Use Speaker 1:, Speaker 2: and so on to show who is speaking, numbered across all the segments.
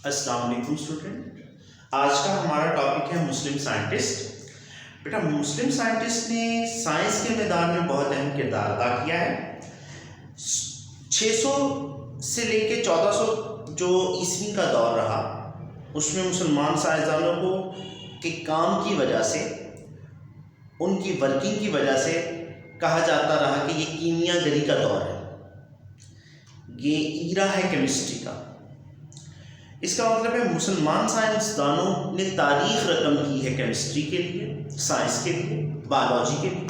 Speaker 1: अस्सलाम वालेकुम स्टूडेंट। आज का हमारा टॉपिक है मुस्लिम साइंटिस्ट। बेटा, मुस्लिम साइंटिस्ट ने साइंस के मैदान में बहुत अहम किरदार अदा किया है। 600 से लेके 1400 जो ईस्वी का दौर रहा, उसमें मुसलमान साइंसदानों को के काम की वजह से, उनकी वर्किंग की वजह से कहा जाता रहा कि ये कीमियागरी का दौर है, ये ईरा है केमिस्ट्री का। इसका मतलब है मुसलमान साइंसदानों ने तारीख रकम की है केमिस्ट्री के लिए, साइंस के लिए, बायोलॉजी के लिए,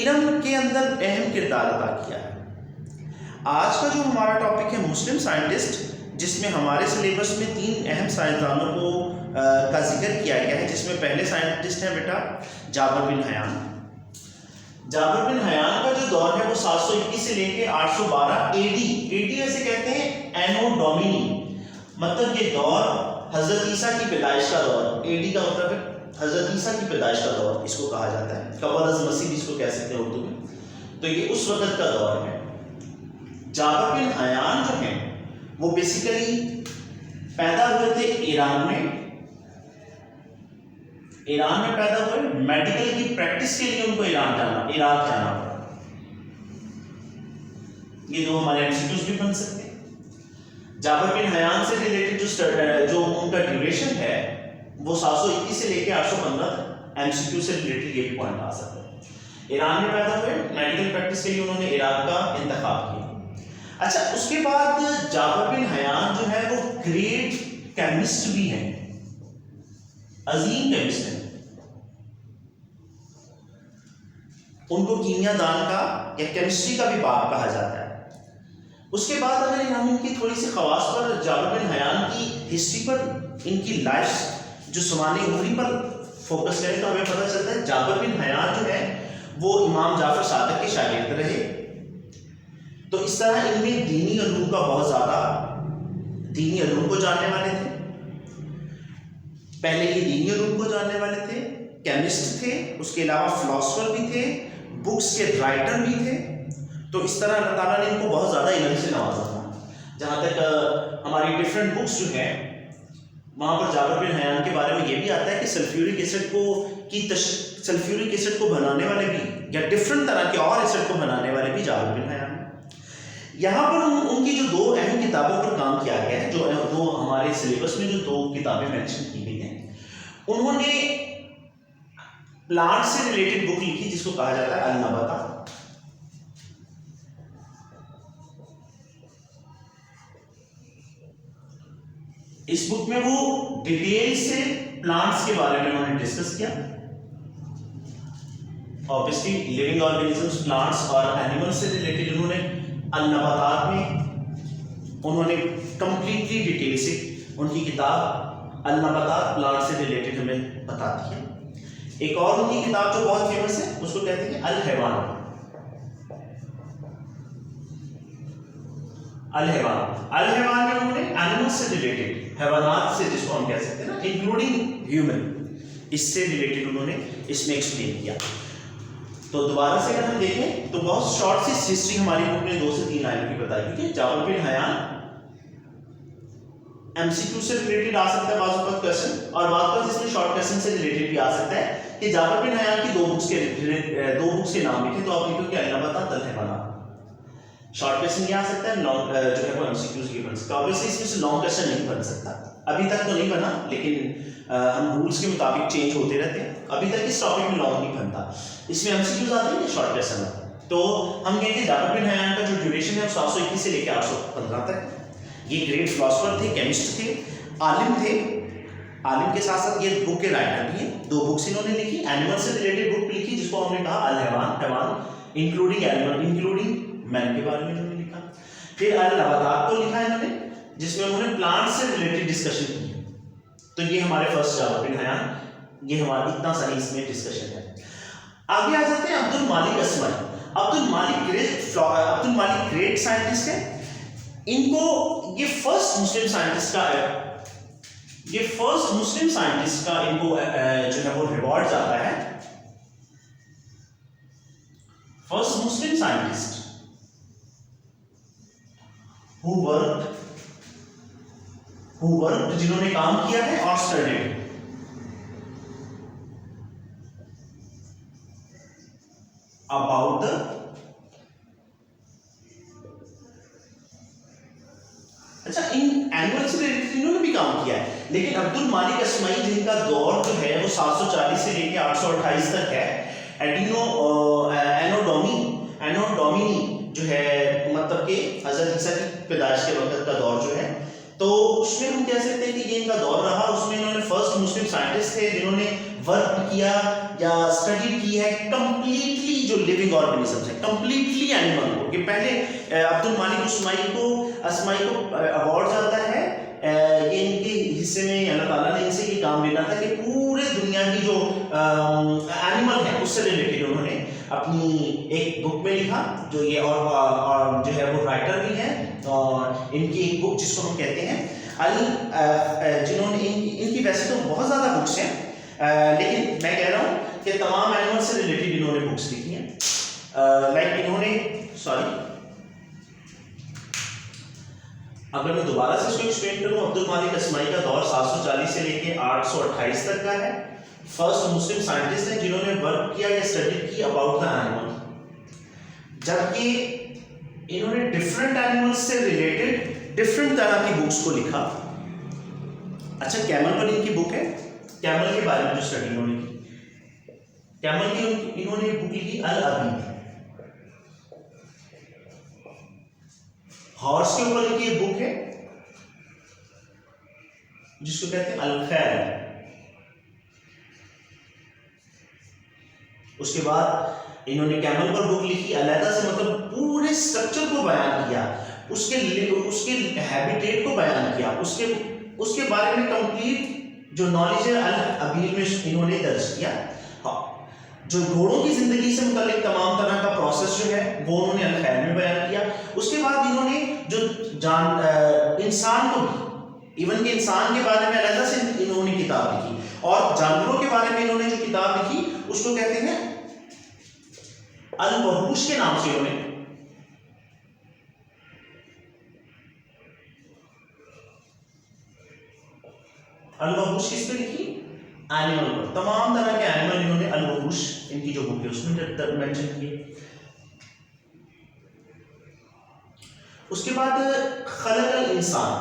Speaker 1: इल्म के अंदर अहम किरदार अदा किया है। आज का जो हमारा टॉपिक है मुस्लिम साइंटिस्ट, जिसमें हमारे सिलेबस में 3 अहम साइंसदानों को का जिक्र किया गया है, जिसमें पहले साइंटिस्ट हैं बेटा Jabir bin Hayyan. Jabir bin Hayyan का जो दौर है वो 721 से लेके 812 एडी। एडी ऐसे कहते हैं एनो डोमिनी, मतलब ये दौर हजरत ईसा की पैदाइश का दौर। एडी का मतलब है हजरत ईसा की पैदाइश का दौर, इसको कहा जाता है। कबल अज मसीह इसको कह सकते हैं उर्दू में। तो ये उस वक्त का दौर है। जाबिर बिन हयान जो है वो बेसिकली पैदा हुए थे ईरान में। ईरान में पैदा हुए, मेडिकल की प्रैक्टिस के लिए उनको इराक जाना पड़ा। ये दो हमारे एमसीक्यूज भी बन सकते हैं। जाबिर बिन हयान से रिलेटेड जो उनका ड्यूरेशन है वो 721 से लेके 815 तक। एमसीक्यू से रिलेटेड ये भी पॉइंट आ सकता है। ईरान में पैदा हुए, मेडिकल प्रैक्टिस के लिए उन्होंने इराक का इंतखाब किया। अच्छा, उसके बाद जाबिर बिन हयान जो है वो ग्रेट केमिस्ट भी हैं, अजीम केमिस्ट हैं। उनको कीमियादान का या केमिस्ट्री का भी बाप कहा जाता है। उसके बाद अगर हम इनकी थोड़ी सी खवास पर, जाबिर बिन हयान की हिस्ट्री पर, इनकी लाइफ जो समानी उम्री पर फोकस करें तो हमें पता चलता है जाबिर बिन हयान जो है वो इमाम जाफर सादिक के शागिर्द रहे। तो इस तरह इनमें दीनी उलूम का बहुत ज़्यादा, दीनी उलूम को जानने वाले थे। पहले ये दीनी उलूम को जानने वाले थे, केमिस्ट थे, उसके अलावा फिलोसफर भी थे, बुक्स के राइटर भी थे। तो इस तरह अल्लाह ताला ने इनको बहुत ज़्यादा इल्म से नवाजा था। जहाँ तक हमारी डिफरेंट बुक्स जो हैं वहाँ पर जाबिर बिन हयान के बारे में ये भी आता है कि सल्फ्यूरिक एसिड को बनाने वाले भी, या डिफरेंट तरह के और एसिड को बनाने वाले भी जाबिर बिन हयान। यहाँ पर उनकी जो 2 अहम किताबों पर काम किया गया है, जो दो हमारे सिलेबस में जो 2 किताबें मेंशन की गई हैं, उन्होंने प्लांट से रिलेटेड बुक लिखी जिसको कहा जाता है अल-नबाता। इस बुक में वो डिटेल से प्लांट्स के बारे में उन्होंने डिस्कस किया। ऑब्वियसली लिविंग ऑर्गेनिजम्स, प्लांट्स और एनिमल्स से रिलेटेड उन्होंने अल-नबातात में उन्होंने कंप्लीटली डिटेल से उनकी किताब अल-नबातात प्लांट से रिलेटेड हमें बताती है। एक और उनकी किताब जो बहुत फेमस है उसको कहते हैं अल-हैवान। अल-हैवान में उन्होंने एनिमल्स से रिलेटेड, हैवानात से जिसको हम कह सकते हैं ना, इंक्लूडिंग ह्यूमन, इससे रिलेटेड उन्होंने इसमें एक्सप्लेन किया। तो दोबारा से अगर हम देखें तो बहुत शॉर्ट सी हिस्ट्री हमारी बुक ने 2 से 3 लाइनों की बताई, क्योंकि जाबिर बिन हयान एमसीक्यू से रिलेटेड आ सकता है बाज़ वक्त क्वेश्चन, और बाज़ वक्त इसमें शॉर्ट क्वेश्चन से रिलेटेड भी आ सकता है कि जाबिर बिन हयान की 2 बुक्स के नाम लिखे, तो आप लिखो कि अल-नबातात, अल-हैवानात। शॉर्ट क्वेश्चन ये आ सकता है, लॉन्ग जो है वो एमसीक्यूज की बन सकता है। ऑब्वियसली इसमें से लॉन्ग क्वेश्चन नहीं बन सकता, अभी तक तो नहीं बना, लेकिन हम रूल्स के मुताबिक चेंज होते रहते हैं। अभी तक इस टॉपिक में लॉन्ग नहीं बनता, इसमें एमसीक्यूज आते हैं, शॉर्ट क्वेश्चन आते हैं। तो हम कहेंगे जाबिर बिन हयान का जो ड्यूरेशन है वो 721 से लेकर 815 तक। ये ग्रेट फिलोसफर थे, केमिस्ट थे, आलिम थे। आलिम के साथ साथ ये बुक के राइटर भी हैं। 2 बुक्स इन्होंने लिखी। एनिमल से रिलेटेड बुक लिखी जिसको हमने कहा अल-हैवान, हैवान इंक्लूडिंग एनिमल, इंक्लूडिंग मैन के बारे में इन्होंने लिखा। फिर अल-नबातात को लिखा है इन्होंने, जिसमें उन्होंने प्लांट से रिलेटेड डिस्कशन की है। तो ये हमारे फर्स्ट जाबिर बिन हयान, ये हमारा इतना सारी इसमें डिस्कशन है। आगे आ जाते हैं अब्दुल मालिक असमाई। अब्दुल मालिक ग्रेट साइंटिस्ट है। इनको ये फर्स्ट मुस्लिम साइंटिस्ट का इनको जो है वो रिवॉर्ड जाता है। First Muslim scientist who who worked जिन्होंने काम किया है, और स्टडीड अबाउट द अच्छा इन एनिमल से रिलेटेड इन्होंने भी काम किया है, लेकिन अब्दुल मालिक अस्माई जिनका दौर जो है वो 740 से लेके 828 तक है। एनो डोमिनी जो है मतलब कि हजरत ईसा की पैदाइश के वक्त का दौर जो है, तो उसमें हम कह सकते हैं कि ये इनका दौर रहा। उसमें इन्होंने फर्स्ट मुस्लिम साइंटिस्ट थे जिन्होंने वर्क किया या स्टडी की है कंप्लीटली जो लिविंग ऑर्गेनिजम्स है, कंप्लीटली एनिमल को। कि पहले अब्दुल मालिक अस्माई को अवार्ड जाता है, ये इनके हिस्से में अल्लाह ताला ने इनसे ये काम लेना था कि पूरे दुनिया की जो एनिमल है उससे रिलेटेड उन्होंने अपनी एक बुक में लिखा, जो ये और जो है वो राइटर भी हैं, और इनकी एक बुक जिसको हम कहते हैं जिन्होंने इनकी वैसे तो बहुत ज़्यादा बुक्स हैं, लेकिन मैं कह रहा हूँ कि तमाम एनिमल से रिलेटेड इन्होंने बुक्स लिखी हैं। लाइक इन्होंने अगर मैं दोबारा से इसको एक्सप्लेन करूं, अब्दुल मालिक अस्माई का दौर 740 से लेके 828 तक का है। फर्स्ट मुस्लिम साइंटिस्ट हैं जिन्होंने वर्क किया या स्टडी की अबाउट द एनिमल, जबकि इन्होंने डिफरेंट एनिमल्स से रिलेटेड डिफरेंट तरह की बुक्स को लिखा। अच्छा, कैमल पर इनकी बुक है, कैमल के बारे में जो स्टडी इन्होंने की, कैमल की इन्होंने बुक लिखी अल अबीद। हॉर्स के ऊपर इनकी एक बुक है जिसको कहते हैं अल खैर। उसके बाद इन्होंने कैमल पर बुक लिखी, अलहदा से मतलब पूरे स्ट्रक्चर को बयान किया, उसके हैबिटेट को बयान किया, उसके बारे में कंप्लीट जो नॉलेज है अल अबील में इन्होंने दर्ज किया। हाँ, जो घोड़ों की जिंदगी से मुतालिक तमाम तरह का प्रोसेस जो है वो उन्होंने अल खैर में बयान किया। उसके बाद इन्होंने जो इंसान को भी, इवन के इंसान के बारे में अलग से इन्होंने किताब लिखी, और जानवरों के बारे में इन्होंने जो किताब लिखी उसको कहते हैं अल वहूश के नाम से। इन्होंने अल वहूश किस पे लिखी? एनिमल पर, तमाम तरह के एनिमल इन्होंने अल वहूश इनकी जो बुक है उसमें मेंशन किए। उसके बाद खलकल इंसान,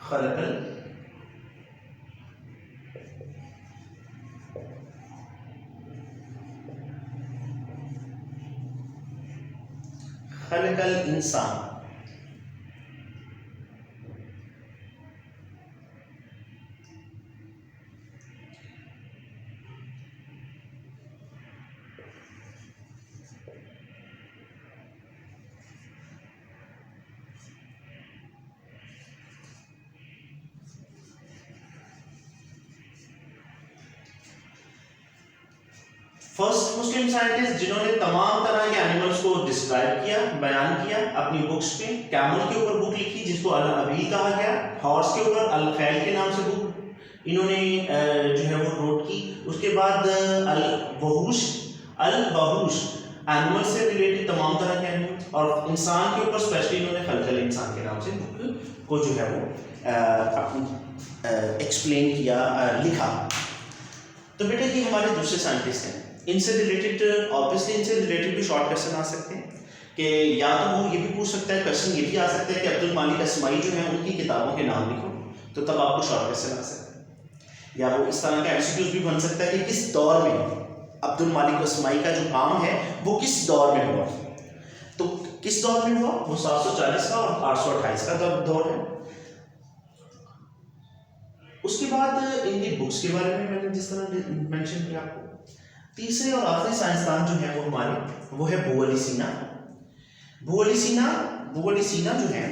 Speaker 1: खलकल इंसान। फर्स्ट मुस्लिम साइंटिस्ट जिन्होंने तमाम तरह के एनिमल्स को डिस्क्राइब किया, बयान किया अपनी बुक्स में। कैमल के ऊपर बुक लिखी जिसको अल अबील कहा गया, हॉर्स के ऊपर अल खैल के नाम से बुक इन्होंने जो है वो नोट की। उसके बाद अल वहूश एनिमल से रिलेटेड तमाम तरह के एनिमल, और इंसान के ऊपर स्पेशली इन्होंने खलकल इंसान के नाम से बुक को जो है वो अपनी एक्सप्लेन किया, लिखा। तो बेटा ये हमारे दूसरे साइंटिस्ट हैं। इनसे रिलेटेड ऑब्वियसली इनसे रिलेटेड भी शॉर्ट क्वेश्चन आ सकते हैं कि या तो वो ये भी पूछ सकता है, क्वेश्चन ये भी आ सकता है कि अब्दुल मालिक अस्माई जो है उनकी किताबों के नाम लिखो, तो तब आपको शॉर्ट क्वेश्चन आ सकता है। या वो इस तरह का एमसीक्यूज भी बन सकता है कि किस दौर में अब्दुल मालिक अस्माई का जो काम है वो किस दौर में हुआ। तो किस दौर में हुआ? वो 740 का और 828 का दौर है। उसके बाद इनकी बुक्स के बारे में मैंने जिस तरह मेंशन किया आपको, तीसरे और आखिरी साइंसदान जो है वो हमारे वो है अबू अली सीना। अबू अली सीना जो है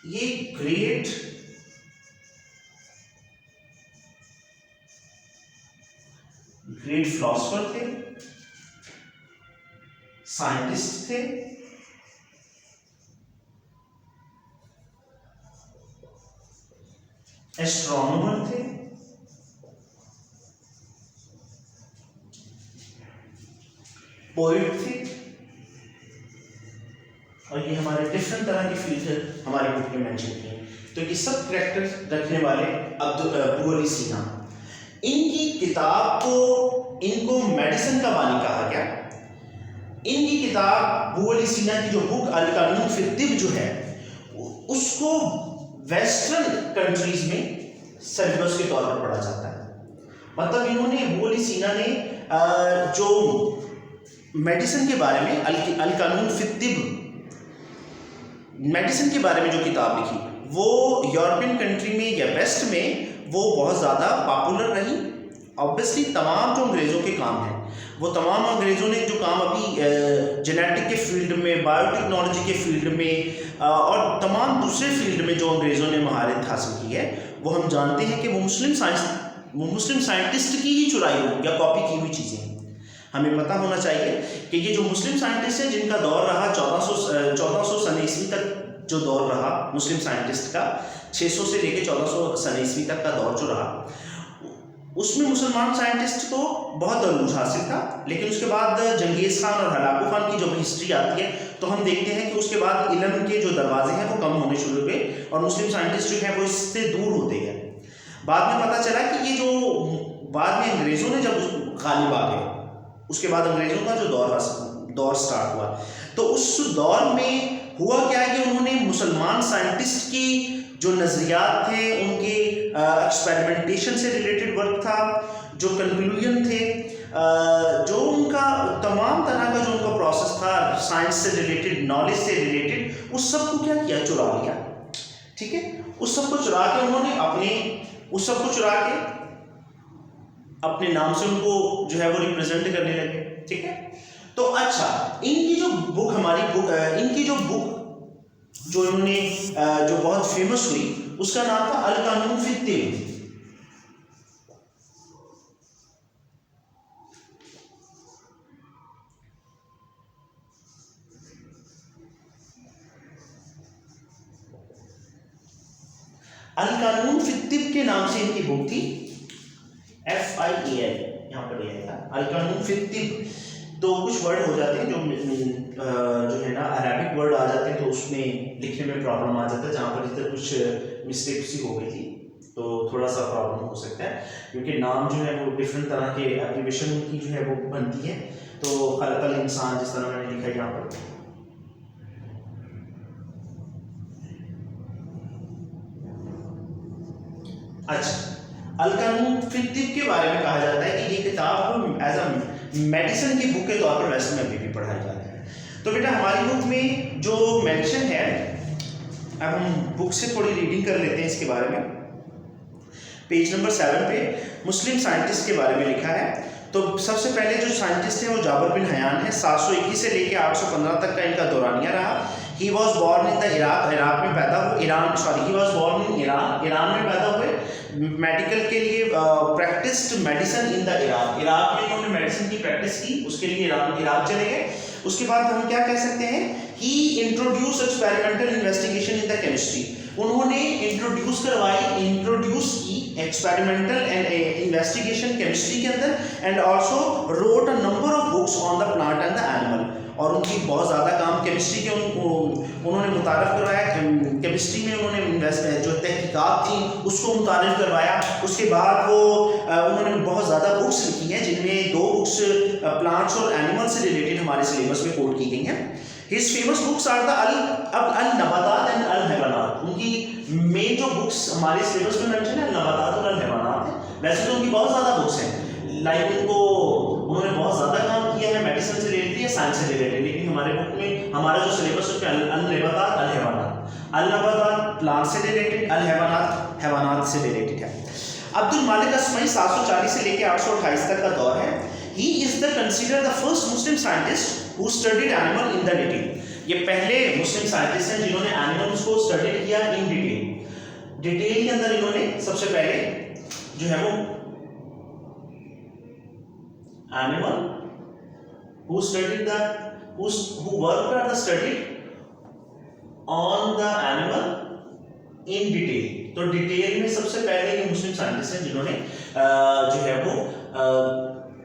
Speaker 1: ये ग्रेट फिलोसोफर थे, साइंटिस्ट थे, एस्ट्रोनॉमर थे, पोएट थे, और ये हमारे डिफरेंट तरह की फील्ड हमारे बुक में मेंशन किए हैं। तो ये सब कैरेक्टर रखने वाले अबू अली सीना, इनकी किताब को इनको मेडिसिन का बानी कहा गया। इनकी किताब अबू अली सीना की जो बुक अल कानून फी तिब जो है उसको वेस्टर्न कंट्रीज में सिलेबस के तौर पर पढ़ा जाता है। मतलब इन्होंने अबू अली सीना ने जो मेडिसिन के बारे में अल कानून फी तिब मेडिसिन के बारे में जो किताब लिखी वो यूरोपियन कंट्री में या वेस्ट में वो बहुत ज़्यादा पॉपुलर रही। ऑब्वियसली तमाम जो अंग्रेज़ों के काम हैं वो तमाम अंग्रेज़ों ने जो काम अभी जेनेटिक के फील्ड में, बायोटेक्नोलॉजी के फील्ड में और तमाम दूसरे फील्ड में जो अंग्रेज़ों ने महारत हासिल की है वो हम जानते हैं कि वो मुस्लिम साइंटिस्ट की ही चुराई हुई या कॉपी की हुई चीज़ें हैं। हमें पता होना चाहिए कि ये जो मुस्लिम साइंटिस्ट हैं जिनका दौर रहा 1400 सन ईस्वी तक जो दौर रहा मुस्लिम साइंटिस्ट का, 600 से लेकर 1400 सन ईस्वी तक का दौर जो रहा, उसमें मुसलमान साइंटिस्ट को बहुत अरूज हासिल था। लेकिन उसके बाद जंगीज़ खान और हलाकू खान की जब हिस्ट्री आती है तो हम देखते हैं कि उसके बाद इल्म के जो दरवाजे हैं वो कम होने शुरू हुए और मुस्लिम साइंटिस्ट जो है वो इससे दूर होते गए। बाद में पता चला कि ये जो बाद में अंग्रेज़ों ने जब गालिब आ गए, उसके बाद अंग्रेज़ों का जो दौर स्टार्ट हुआ, तो उस दौर में हुआ क्या कि उन्होंने मुसलमान साइंटिस्ट की जो नज़रियात थे, उनके एक्सपेरिमेंटेशन से रिलेटेड वर्क था, जो कंक्लूजन थे, जो उनका तमाम तरह का जो उनका प्रोसेस था साइंस से रिलेटेड, नॉलेज से रिलेटेड, उस सब को क्या किया, चुरा लिया। ठीक है, उस सब को चुरा के उन्होंने अपने नाम से उनको जो है वो रिप्रेजेंट करने लगे। ठीक है, तो अच्छा, इनकी जो बुक जो इन्होंने जो बहुत फेमस हुई उसका नाम था अल कानून फी तिब। अल कानून फी तिब के नाम से इनकी बुक थी, FIAI यहाँ पर आएगा अल कानून फी तिब। तो कुछ वर्ड हो जाते हैं जो है ना अरबिक वर्ड आ जाते हैं तो उसमें लिखने में प्रॉब्लम आ जाता है। जहाँ पर इधर कुछ मिस्टेक सी हो गई थी तो थोड़ा सा प्रॉब्लम हो सकता है, क्योंकि नाम जो है वो डिफरेंट तरह के एब्रिविएशन की जो है वो बनती है। तो खलकल इंसान जिस तरह मैंने लिखा है यहाँ पर, अच्छा, अल कानून फी तिब के बारे में कहा जाता है कि ये किताब एज अ मेडिसिन की बुक के तौर पर वेस्ट में भी पढ़ाई जाती है। तो बेटा हमारी बुक में जो मेंशन है, अब हम बुक से थोड़ी रीडिंग कर लेते हैं इसके बारे में। पेज नंबर 7 पे मुस्लिम साइंटिस्ट के बारे में लिखा है। तो सबसे पहले जो साइंटिस्ट हैं वो जाबिर बिन हयान है। 721 से लेकर 815 तक का इनका दौरानिया रहा। He was born in the Iraq में पैदा हुए, he was born in Iran में पैदा हुए। मेडिकल के लिए practised medicine in the Iraq में इन्होंने मेडिसिन की प्रैक्टिस की, उसके लिए इराक चले गए। उसके बाद हम क्या कह सकते हैं, he introduce experimental investigation in the chemistry. उन्होंने इंट्रोड्यूस की एक्सपेरिमेंटल एंड इन्वेस्टिगेशन केमिस्ट्री के अंदर, and also wrote a number of books on the plant and the animal. और उनकी बहुत ज़्यादा काम केमिस्ट्री के उन्होंने मुतारफ़ करवाया। केमिस्ट्री में उन्होंने जो तहकीकात थी उसको मुतारफ़ करवाया। उसके बाद वो उन्होंने बहुत ज़्यादा बुक्स लिखी हैं, जिनमें 2 बुक्स प्लांट्स और एनिमल से रिलेटेड हमारे सिलेबस में कोट की गई हैं। His famous books are the अल नबातात एंड अल हैवानात। उनकी मेन जो बुक्स हमारे सिलेबस में मेंशन है नबातात और अल हैवानात है। वैसे तो उनकी बहुत ज़्यादा बुक्स हैं, लाइक उन्होंने बहुत ज़्यादा काम किया है मेडिसिन से रिलेटेड या साइंस से रिलेटेड, लेकिन हमारे बुक में हमारा जो सिलेबस है उसमें अल नबातात अल हैवानात, अल नबातात प्लांट से रिलेटेड, अल हैवानात हैवानात से रिलेटेड है। अब्दुल मालिक अस्मई 740 से लेकर 828 तक का दौर है। He is considered the first Muslim scientist who studied animal in the detail। ये पहले मुस्लिम साइंटिस्ट हैं जिन्होंने एनिमल्स को स्टडी किया इन डिटेल के अंदर। इन्होंने सबसे पहले जो है वो animal who worked at the study on the animal in detail। तो डिटेल में सबसे पहले ये मुस्लिम साइंटिस्ट हैं जिन्होंने जो है वो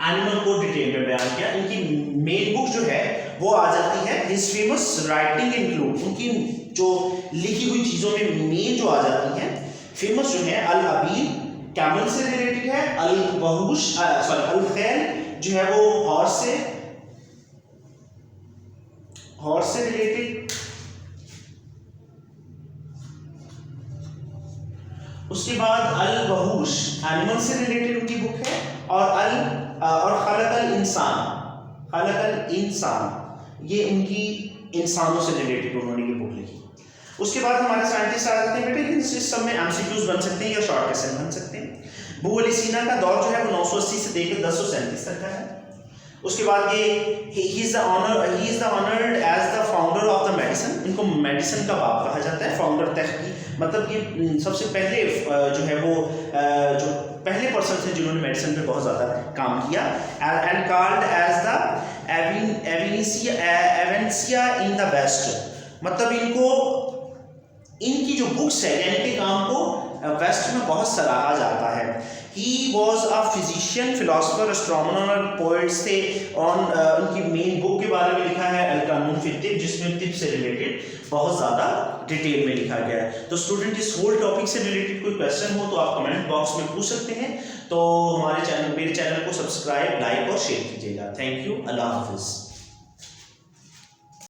Speaker 1: एनिमल को डिटेल में बयान किया। इनकी मेन बुक जो है वो आ जाती है हिज फेमस राइटिंग इंक्लूड, उनकी जो लिखी हुई चीज़ों में मेन जो आ जाती हैं फेमस जो है अल अबीर कैमल से रिलेटेड है, अल वहूश सॉरी अल खैल जो है वो हॉर्स से रिलेटेड, उसके बाद अल वहूश एनिमल से रिलेटेड उनकी बुक है, और खलकल इंसान ये उनकी इंसानों से रिलेटेड उन्होंने ये बुक लिखी। उसके बाद हमारे साइंटिस्ट आ जाते हैं बेटे, इस सब में एमसीक्यूज बन सकते हैं या शॉर्ट क्वेश्चन बन सकते हैं। अबू अली सीना का दौर जो है वो 980 से लेकर 1037 तक का है। उसके बाद ये ही is the honoured as the founder of the medicine, इनको मेडिसिन का बाप कहा जाता है, फाउंडर तहकी मतलब ये सबसे पहले जो है वो जो पहले पर्सन थे जिन्होंने मेडिसिन पे बहुत ज़्यादा काम किया। एंड कॉल्ड एज द एवेंसिया इन द वेस्ट, मतलब इनकी जो बुक्स है यानी कि काम को वेस्ट में बहुत सराहा जाता है। He was a physician, philosopher, astronomer, poets थे। उनकी मेन बुक के बारे में लिखा है अल कानून फी तिब, जिसमें तिब से रिलेटेड बहुत ज़्यादा डिटेल में लिखा गया है। तो स्टूडेंट इस होल टॉपिक से रिलेटेड कोई क्वेश्चन हो तो आप कमेंट बॉक्स में पूछ सकते हैं। तो मेरे चैनल को सब्सक्राइब, लाइक और शेयर कीजिएगा। थैंक यू, अल्लाह हाफिज़।